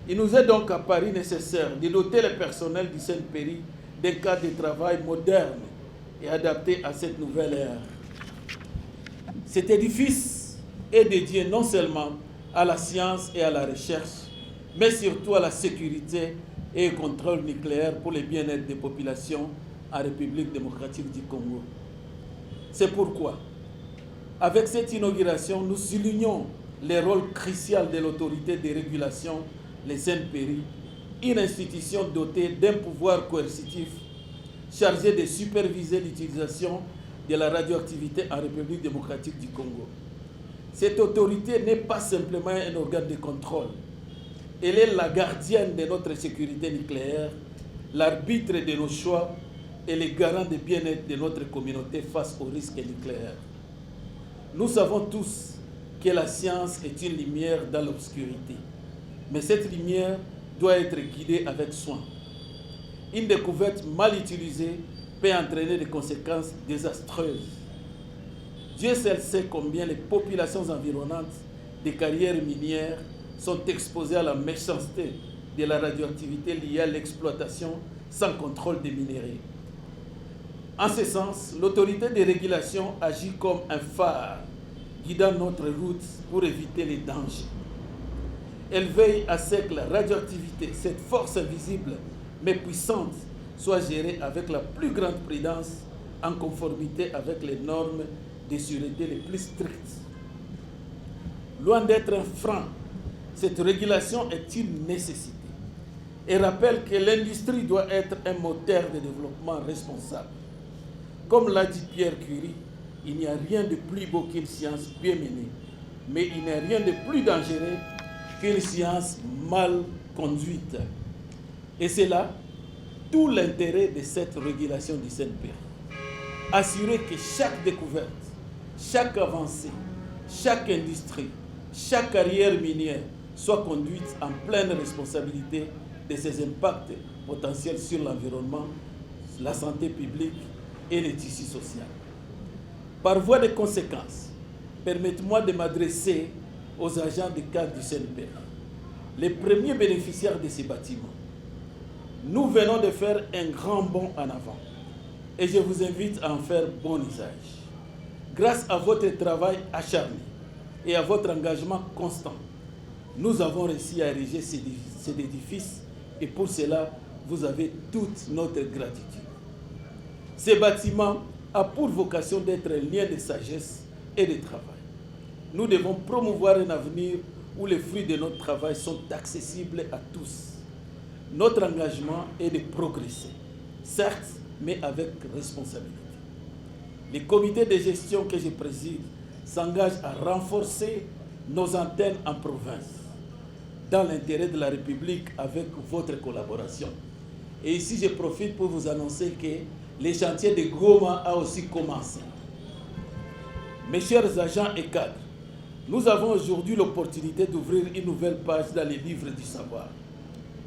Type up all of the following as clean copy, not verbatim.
Il nous est donc apparu nécessaire de doter le personnel du CNPRI d'un cadre de travail moderne et adapté à cette nouvelle ère. Cet édifice est dédié non seulement à la science et à la recherche, mais surtout à la sécurité et au contrôle nucléaire pour le bien-être des populations en République démocratique du Congo. C'est pourquoi, avec cette inauguration, nous soulignons le rôle crucial de l'autorité de régulation, les CNPRI, une institution dotée d'un pouvoir coercitif chargé de superviser l'utilisation de la radioactivité en République démocratique du Congo. Cette autorité n'est pas simplement un organe de contrôle. Elle est la gardienne de notre sécurité nucléaire, l'arbitre de nos choix et le garant du bien-être de notre communauté face aux risques nucléaires. Nous savons tous que la science est une lumière dans l'obscurité, mais cette lumière doit être guidée avec soin. Une découverte mal utilisée peut entraîner des conséquences désastreuses. Dieu seul sait combien les populations environnantes des carrières minières sont exposées à la méchanceté de la radioactivité liée à l'exploitation sans contrôle des minerais. En ce sens, l'autorité de régulation agit comme un phare guidant notre route pour éviter les dangers. Elle veille à ce que la radioactivité, cette force invisible mais puissante, soit gérée avec la plus grande prudence en conformité avec les normes de sûreté les plus strictes. Loin d'être un frein, cette régulation est une nécessité et rappelle que l'industrie doit être un moteur de développement responsable. Comme l'a dit Pierre Curie, il n'y a rien de plus beau qu'une science bien menée, mais il n'y a rien de plus dangereux qu'une science mal conduite. Et c'est là tout l'intérêt de cette régulation du CNPRI. Assurer que chaque découverte, chaque avancée, chaque industrie, chaque carrière minière soit conduite en pleine responsabilité de ses impacts potentiels sur l'environnement, la santé publique et le tissu social. Par voie de conséquence, permettez-moi de m'adresser aux agents de cadre du CNPRI, les premiers bénéficiaires de ces bâtiments. Nous venons de faire un grand bond en avant et je vous invite à en faire bon usage. Grâce à votre travail acharné et à votre engagement constant, nous avons réussi à ériger cet édifice et pour cela, vous avez toute notre gratitude. Ce bâtiment a pour vocation d'être un lien de sagesse et de travail. Nous devons promouvoir un avenir où les fruits de notre travail sont accessibles à tous. Notre engagement est de progresser, certes, mais avec responsabilité. Les comités de gestion que je préside s'engagent à renforcer nos antennes en province, dans l'intérêt de la République avec votre collaboration. Et ici, je profite pour vous annoncer que le chantier de Goma a aussi commencé. Mes chers agents et cadres, nous avons aujourd'hui l'opportunité d'ouvrir une nouvelle page dans les livres du savoir.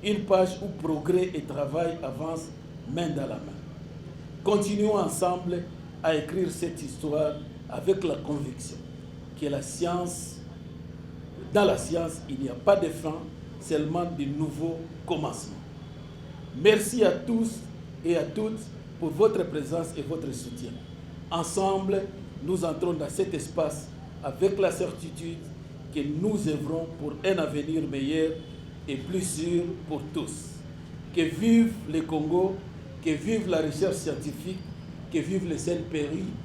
Une page où progrès et travail avancent main dans la main. Continuons ensemble à écrire cette histoire avec la conviction que la science, dans la science, il n'y a pas de fin, seulement de nouveaux commencements. Merci à tous et à toutes pour votre présence et votre soutien. Ensemble, nous entrons dans cet espace avec la certitude que nous œuvrons pour un avenir meilleur et plus sûr pour tous. Que vive le Congo, que vive la recherche scientifique, que vive le CNPRI.